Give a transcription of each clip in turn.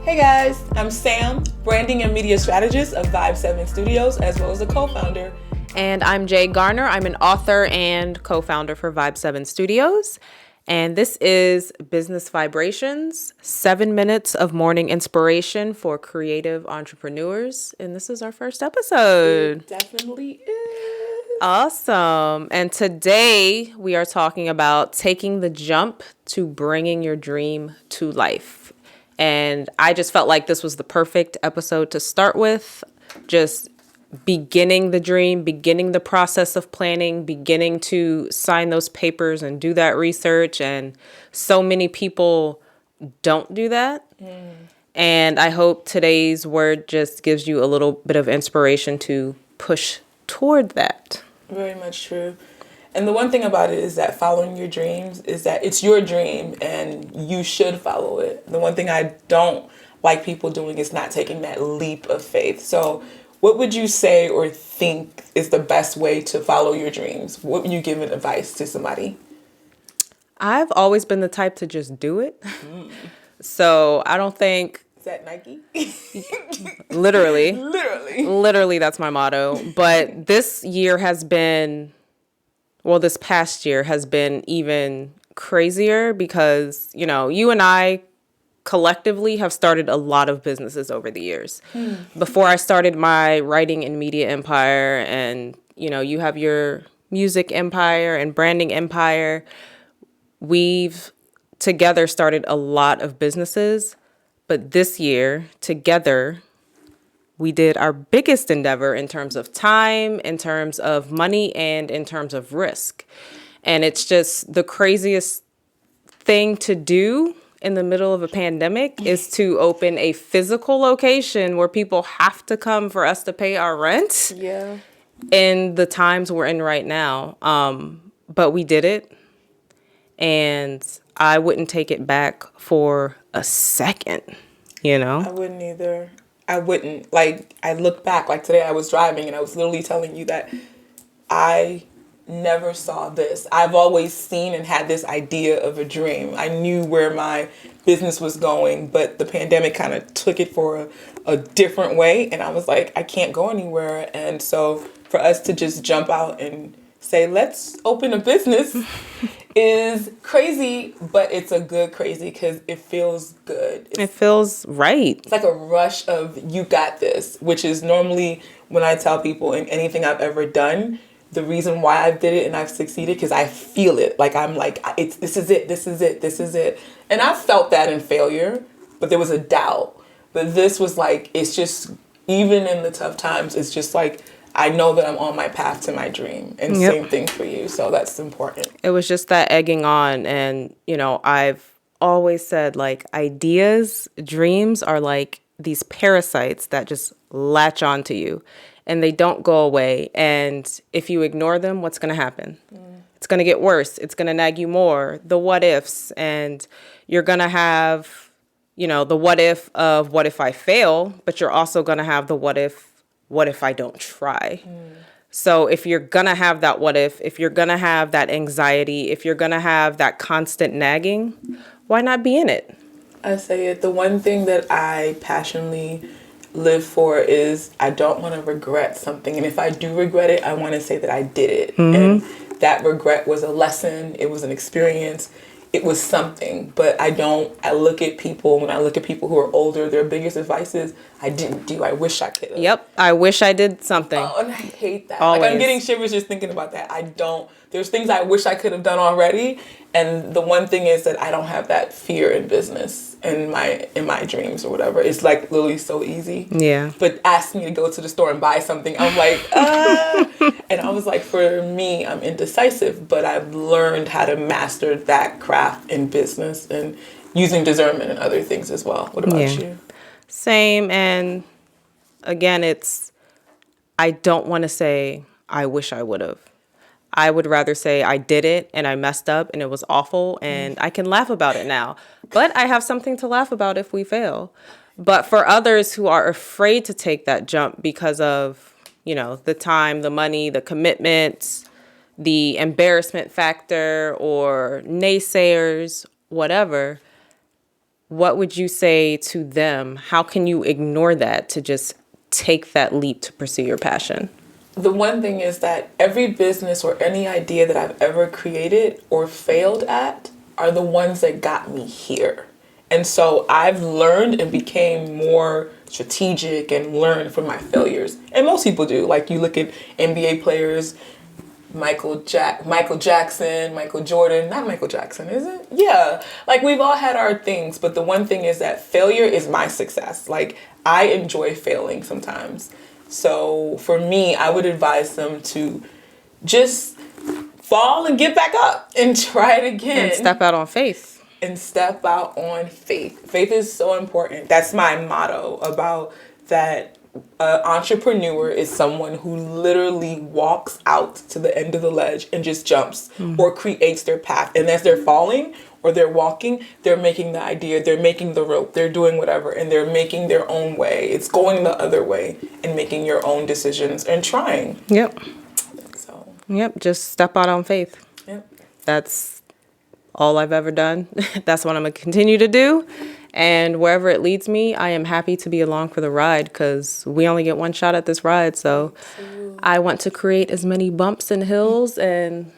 Hey guys, I'm Sam, branding and media strategist of Vibe 7 Studios, as well as a co-founder. And I'm Jay Garner. I'm an author and co-founder for Vibe 7 Studios. And this is Business Vibrations, 7 minutes of morning inspiration for creative entrepreneurs. And this is our first episode. It definitely is. Awesome. And today we are talking about taking the jump to bringing your dream to life. And I just felt like this was the perfect episode to start with. Just beginning the dream, beginning the process of planning, beginning to sign those papers and do that research. And so many people don't do that. And I hope today's word just gives you a little bit of inspiration to push toward that. Very much true. And the one thing about it is that following your dreams is that it's your dream and you should follow it. The one thing I don't like people doing is not taking that leap of faith. So what would you say or think is the best way to follow your dreams? What would you give an advice to somebody? I've always been the type to just do it. So I don't think... Is that Nike? Literally. Literally. Literally, that's my motto. But this year has been... Well, this past year has been even crazier because, you know, you and I collectively have started a lot of businesses over the years. Before I started my writing and media empire, and, you know, you have your music empire and branding empire, we've together started a lot of businesses. But this year, together, we did our biggest endeavor in terms of time, in terms of money, and in terms of risk. And it's just the craziest thing to do in the middle of a pandemic is to open a physical location where people have to come for us to pay our rent. Yeah. In the times we're in right now. But we did it. And I wouldn't take it back for a second, you know? I wouldn't either. I wouldn't. Like, I look back, like today I was driving and I was literally telling you that I never saw this. I've always seen and had this idea of a dream. I knew where my business was going, but the pandemic kind of took it for a different way. And I was like, I can't go anywhere. And so for us to just jump out and say, let's open a business is crazy, but it's a good crazy because it feels good. It feels right. It's like a rush of you got this, which is normally when I tell people in anything I've ever done, the reason why I did it and I've succeeded because I feel it. Like I'm like, this is it. And I felt that in failure, but there was a doubt. But this was like, it's just, even in the tough times, it's just like, I know that I'm on my path to my dream. And same thing for you. So that's important. It was just that egging on. And, you know, I've always said, like, ideas, dreams are like these parasites that just latch onto you and they don't go away. And if you ignore them, what's going to happen? It's going to get worse. It's going to nag you more. The what ifs. And you're going to have, you know, the what if of what if I fail, but you're also going to have the what if I don't try? So if you're going to have that what if you're going to have that anxiety, if you're going to have that constant nagging, why not be in it? I say it. The one thing that I passionately live for is I don't want to regret something. And if I do regret it, I want to say that I did it. And that regret was a lesson. It was an experience. It was something. But I look at people, when I look at people who are older, their biggest advice is, I didn't do, I wish I could have. Yep. I wish I did something. Oh, and I hate that. Always. Like, I'm getting shivers just thinking about that. There's things I wish I could have done already. And the one thing is that I don't have that fear in business, in my dreams or whatever. It's like literally so easy. Yeah. But ask me to go to the store and buy something, I'm like, And I was like, for me, I'm indecisive, but I've learned how to master that craft in business and using discernment and other things as well. What about you? Same. And again, I don't want to say, I wish I would have. I would rather say I did it and I messed up and it was awful and I can laugh about it now. But I have something to laugh about if we fail. But for others who are afraid to take that jump because of, you know, the time, the money, the commitment, the embarrassment factor or naysayers, whatever, what would you say to them? How can you ignore that to just take that leap to pursue your passion? The one thing is that every business or any idea that I've ever created or failed at are the ones that got me here. And so I've learned and became more strategic and learned from my failures. And most people do. Like, you look at NBA players, Michael Jackson, Michael Jordan, not Michael Jackson, is it? Yeah. Like, we've all had our things, but the one thing is that failure is my success. Like, I enjoy failing sometimes. So for me, I would advise them to just fall and get back up and try it again. And step out on faith. Faith is so important. That's my motto about that. Entrepreneur is someone who literally walks out to the end of the ledge and just jumps or creates their path. And as they're falling or they're walking, they're making the idea, they're making the rope, they're doing whatever, and they're making their own way. It's going the other way and making your own decisions and trying. Yep. So. Yep. Just step out on faith. Yep. That's all I've ever done. That's what I'm going to continue to do. And wherever it leads me, I am happy to be along for the ride, because we only get one shot at this ride. So I want to create as many bumps and hills and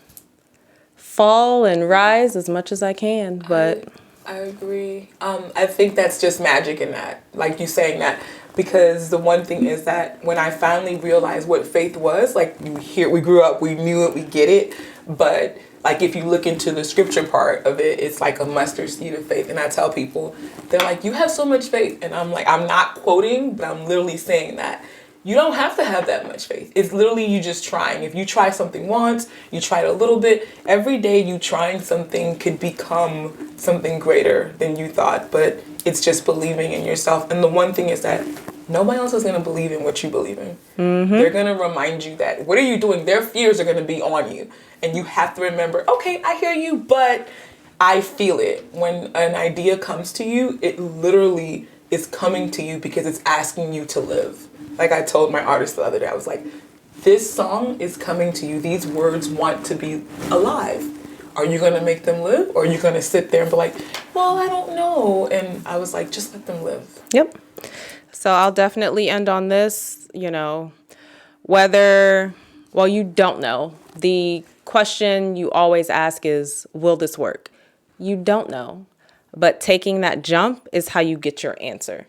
fall and rise as much as I can. But I agree. I think that's just magic in that, like you saying that, because the one thing is that when I finally realized what faith was, like, we grew up, we knew it, we get it, but like, if you look into the scripture part of it, it's like a mustard seed of faith. And I tell people, they're like, you have so much faith. And I'm like, I'm not quoting, but I'm literally saying that you don't have to have that much faith. It's literally you just trying. If you try something once, you try it a little bit, every day you trying something could become something greater than you thought. But it's just believing in yourself. And the one thing is that nobody else is going to believe in what you believe in. Mm-hmm. They're going to remind you that. What are you doing? Their fears are going to be on you. And you have to remember, okay, I hear you, but I feel it. When an idea comes to you, it literally is coming to you because it's asking you to live. Like I told my artist the other day, I was like, this song is coming to you. These words want to be alive. Are you going to make them live? Or are you going to sit there and be like, well, I don't know. And I was like, just let them live. Yep. So I'll definitely end on this, whether, well, you don't know. The question you always ask is, will this work? You don't know. But taking that jump is how you get your answer.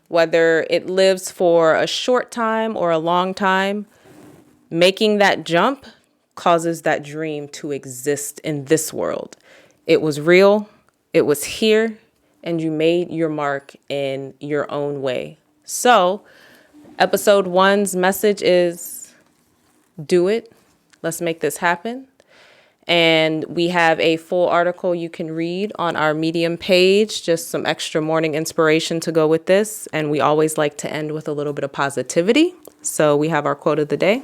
Whether it lives for a short time or a long time, making that jump causes that dream to exist in this world. It was real, it was here, and you made your mark in your own way. So, episode 1's message is, do it. Let's make this happen. And we have a full article you can read on our Medium page, just some extra morning inspiration to go with this. And we always like to end with a little bit of positivity. So we have our quote of the day.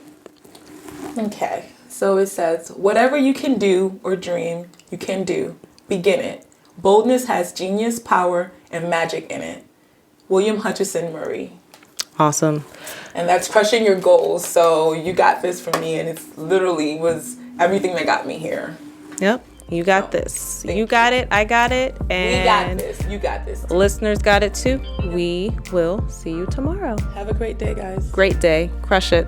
Okay. So it says, whatever you can do or dream, you can do. Begin it. Boldness has genius, power, and magic in it. William Hutchinson Murray. Awesome. And that's crushing your goals. So you got this from me, and it's literally was everything that got me here. Yep. You got this. You got it. I got it. And we got this. You got this. Listeners got it too. We will see you tomorrow. Have a great day, guys. Great day. Crush it.